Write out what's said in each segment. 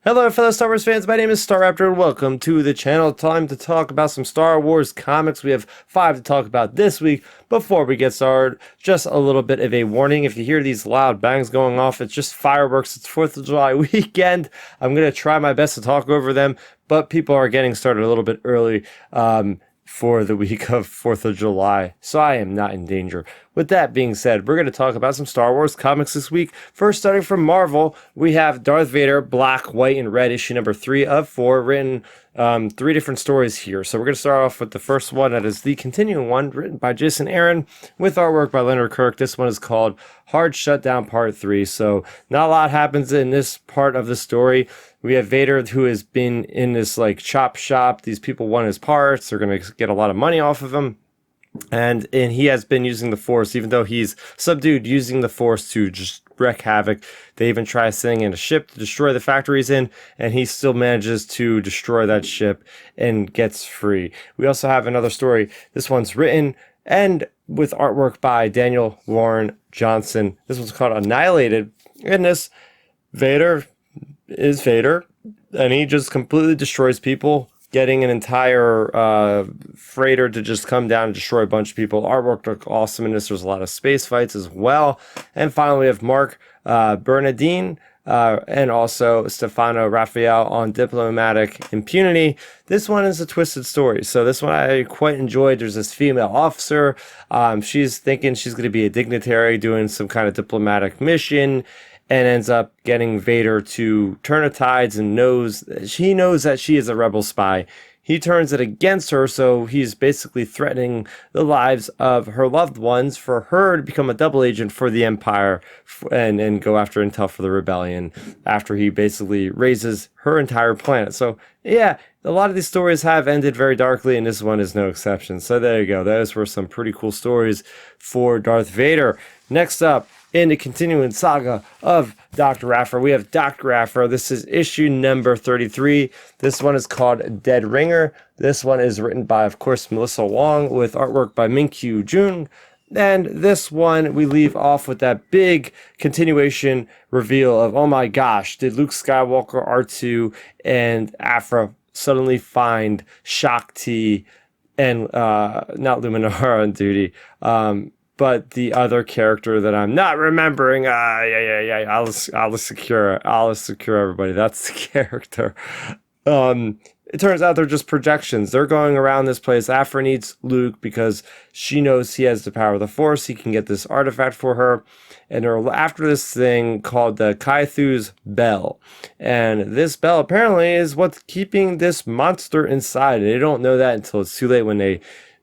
Hello, fellow Star Wars fans. My name is Star Raptor, and welcome to the channel. Time to talk about some Star Wars comics. We have 5 to talk about this week. Before we get started, just a little bit of a warning. If you hear these loud bangs going off, it's just fireworks. It's 4th of July weekend. I'm going to try my best to talk over them, but people are getting started a little bit early for the week of 4th of July, so I am not in danger. With that being said, we're going to talk about some Star Wars comics this week. First, starting from Marvel, we have Darth Vader Black, White, and Red, issue number 3 of 4, written 3 different stories here. So we're going to start off with the first one, that is the continuing one, written by Jason Aaron, with artwork by Leonard Kirk. This one is called Hard Shutdown Part 3. So not a lot happens in this part of the story. We have Vader, who has been in this like chop shop. These people want his parts. They're going to get a lot of money off of him. And he has been using the Force, even though he's subdued, using the Force to just wreak havoc. They even try sending in a ship to destroy the factory he's in, and he still manages to destroy that ship and gets free. We also have another story. This one's written and with artwork by Daniel Warren Johnson. This one's called Annihilated. In this, Vader is Vader, and he just completely destroys people, getting an entire freighter to just come down and destroy a bunch of people. Artwork looked awesome in this. There's a lot of space fights as well. And finally, we have Mark Bernardine and also Stefano Raphael on diplomatic impunity. This one is a twisted story. So this one I quite enjoyed. There's this female officer. She's thinking she's going to be a dignitary doing some kind of diplomatic mission, and ends up getting Vader to turn the tides, and he knows that she is a rebel spy. He turns it against her, so he's basically threatening the lives of her loved ones for her to become a double agent for the Empire and go after intel for the rebellion after he basically raises her entire planet. So yeah, a lot of these stories have ended very darkly, and this one is no exception. So there you go. Those were some pretty cool stories for Darth Vader. Next up, in the continuing saga of Doctor Aphra, we have Doctor Aphra. This is issue number 33. This one is called Dead Ringer. This one is written by, of course, Melissa Wong, with artwork by Minkyu Jung. And this one, we leave off with that big continuation reveal of, oh my gosh, did Luke Skywalker, R2, and Aphra suddenly find Shaak Ti and not Luminara on duty, but the other character that I'm not remembering, Aayla Secura, everybody. That's the character. It turns out they're just projections. They're going around this place. Aphra needs Luke because she knows he has the power of the Force. He can get this artifact for her. And they're after this thing called the Kaithu's Bell. And this bell apparently is what's keeping this monster inside. They don't know that until it's too late, when they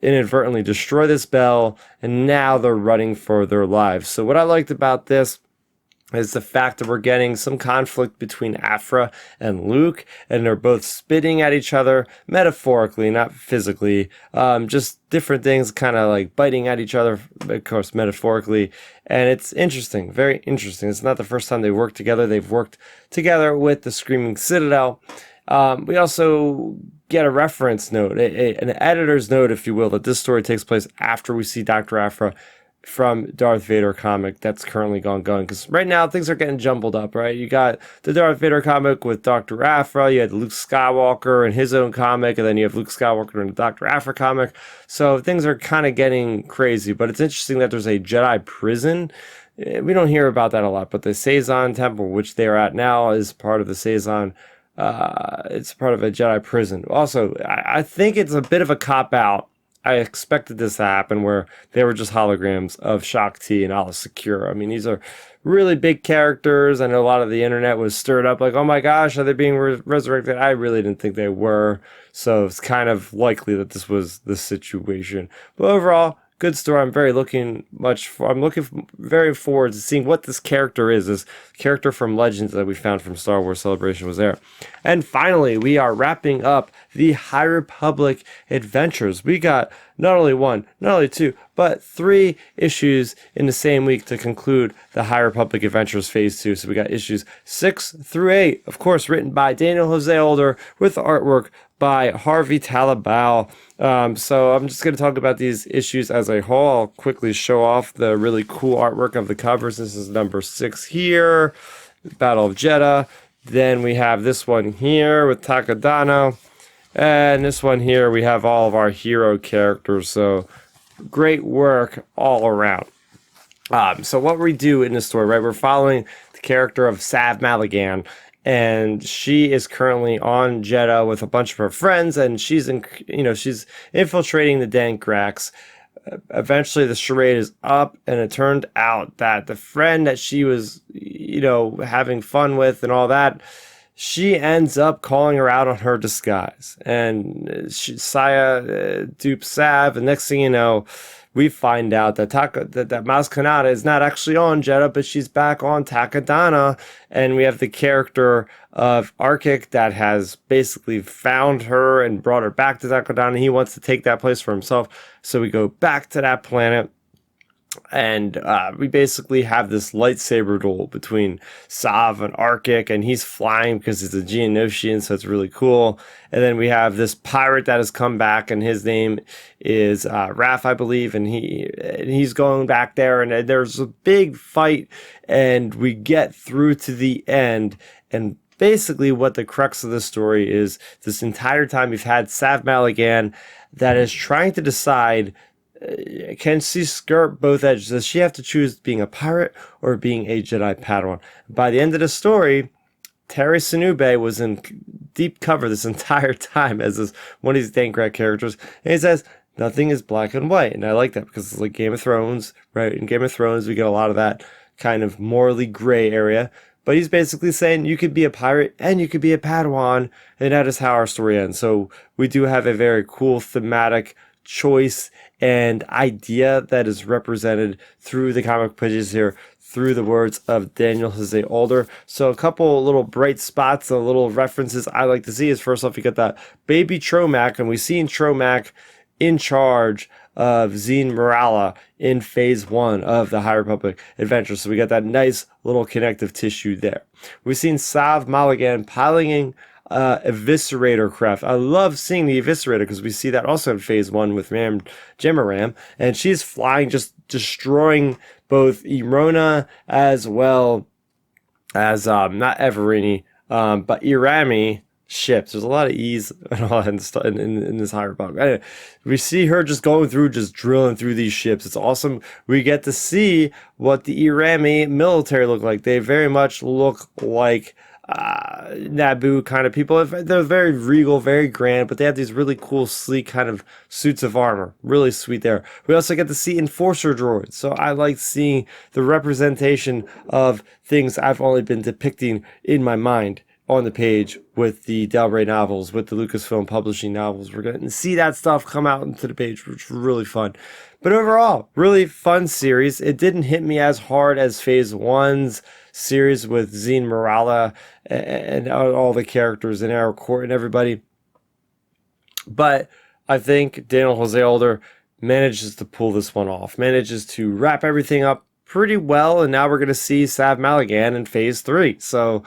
inadvertently destroy this bell, and now they're running for their lives. So what I liked about this is the fact that we're getting some conflict between Aphra and Luke, and they're both spitting at each other, metaphorically, not physically, just different things, kind of like biting at each other, of course, metaphorically. And it's interesting, very interesting. It's not the first time they worked together. They've worked together with the Screaming Citadel. We also get a reference note, an editor's note, if you will, that this story takes place after we see Doctor Aphra from Darth Vader comic that's currently going. Because right now, things are getting jumbled up, right? You got the Darth Vader comic with Doctor Aphra, you had Luke Skywalker in his own comic, and then you have Luke Skywalker in the Doctor Aphra comic. So things are kind of getting crazy, but it's interesting that there's a Jedi prison. We don't hear about that a lot, but the Sazon Temple, which they are at now, is part of the Sazon. It's part of a Jedi prison. Also, I think it's a bit of a cop-out. I expected this to happen, where they were just holograms of Shaak Ti and Aayla Secura. I mean, these are really big characters. I know a lot of the internet was stirred up, like, oh my gosh, are they being resurrected? I really didn't think they were. So it's kind of likely that this was the situation. But overall, good story. I'm looking very forward to seeing what this character is. This character from Legends that we found from Star Wars Celebration was there. And finally, we are wrapping up the High Republic adventures. We got not only 1, not only 2, but 3 issues in the same week to conclude the High Republic Adventures Phase 2. So we got issues 6 through 8, of course, written by Daniel Jose Older, with artwork by Harvey Talabal. So I'm just going to talk about these issues as a whole. I'll quickly show off the really cool artwork of the covers. This is number 6 here, Battle of Jeddah. Then we have this one here with Takadano. And this one here, we have all of our hero characters. So great work all around. So what we do in this story, right? We're following the character of Sav Malagan, and she is currently on Jeddah with a bunch of her friends, and she's infiltrating the Dankrax. Eventually, the charade is up, and it turned out that the friend that she was, having fun with and all that, she ends up calling her out on her disguise, and Saya dupes Sav, and next thing you know, we find out that that Maz Kanata is not actually on Jeddah, but she's back on Takadana, and we have the character of Arkic that has basically found her and brought her back to Takadana. He wants to take that place for himself, so we go back to that planet. And we basically have this lightsaber duel between Sav and Arkic, and he's flying because he's a Geonosian, so it's really cool. And then we have this pirate that has come back, and his name is Raph, I believe, and he's going back there, and there's a big fight, and we get through to the end. And basically what the crux of the story is, this entire time we've had Sav Malagan that is trying to decide, can she skirt both edges? Does she have to choose being a pirate or being a Jedi Padawan? By the end of the story, Terry Sinube was in deep cover this entire time as one of these Dankrax characters. And he says, nothing is black and white. And I like that because it's like Game of Thrones, right? In Game of Thrones, we get a lot of that kind of morally gray area. But he's basically saying you could be a pirate and you could be a Padawan. And that is how our story ends. So we do have a very cool thematic choice and idea that is represented through the comic pages here, through the words of Daniel Jose Older. So a couple little bright spots, a little references I like to see is, first off, you got that baby Tromac, and we've seen Tromac in charge of Zine Morala in phase 1 of the High Republic adventure. So we got that nice little connective tissue there. We've seen Sav Malagan piloting Eviscerator craft. I love seeing the Eviscerator because we see that also in phase 1 with Gemaram, and she's flying, just destroying both Irona as well as not Everini, but Irami ships. There's a lot of E's and all in this High Republic. Anyway, we see her just going through, just drilling through these ships. It's awesome. We get to see what the Irami military look like. They very much look like Naboo kind of people. They're very regal, very grand, but they have these really cool, sleek kind of suits of armor. Really sweet there. We also get to see Enforcer droids, so I like seeing the representation of things I've only been depicting in my mind on the page with the Del Rey novels, with the Lucasfilm Publishing novels. We're going to see that stuff come out into the page, which is really fun. But overall, really fun series. It didn't hit me as hard as phase 1's series with Zine Morala and all the characters in our court and everybody. But I think Daniel Jose Older manages to pull this one off, manages to wrap everything up pretty well, and now we're going to see Sav Malagan in phase 3. So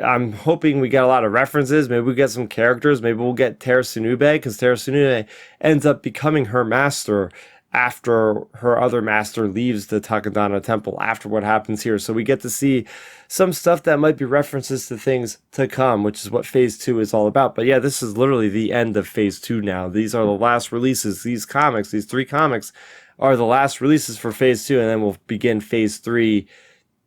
I'm hoping we get a lot of references. Maybe we get some characters. Maybe we'll get THRA because THRA ends up becoming her master after her other master leaves the Takadana temple, after what happens here. So we get to see some stuff that might be references to things to come, which is what phase 2 is all about. But yeah, this is literally the end of phase 2 now. These are the last releases. These 3 comics are the last releases for phase 2, and then we'll begin phase 3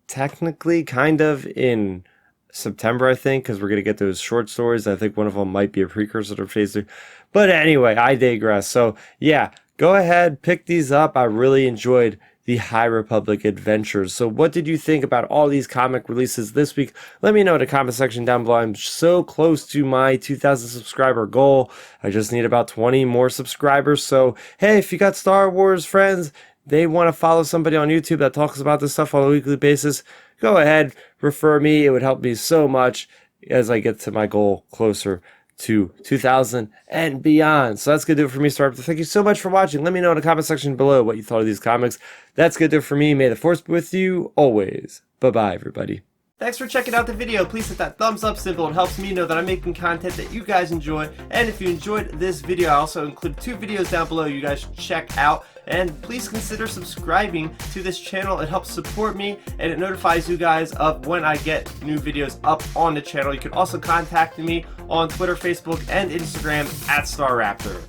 technically kind of in September, I think, because we're going to get those short stories. I think one of them might be a precursor to phase 3. But anyway, I digress. So yeah, go ahead, pick these up. I really enjoyed the High Republic adventures. So what did you think about all these comic releases this week? Let me know in the comment section down below. I'm so close to my 2,000 subscriber goal. I just need about 20 more subscribers. So hey, if you got Star Wars friends, they want to follow somebody on YouTube that talks about this stuff on a weekly basis, go ahead, refer me. It would help me so much as I get to my goal closer to 2,000 and beyond. So that's going to do it for me, Star. Thank you so much for watching. Let me know in the comment section below what you thought of these comics. That's going to do it for me. May the Force be with you always. Bye-bye, everybody. Thanks for checking out the video. Please hit that thumbs up symbol. It helps me know that I'm making content that you guys enjoy. And if you enjoyed this video, I also include 2 videos down below you guys should check out. And please consider subscribing to this channel. It helps support me and it notifies you guys of when I get new videos up on the channel. You can also contact me on Twitter, Facebook, and Instagram at StarRaptor.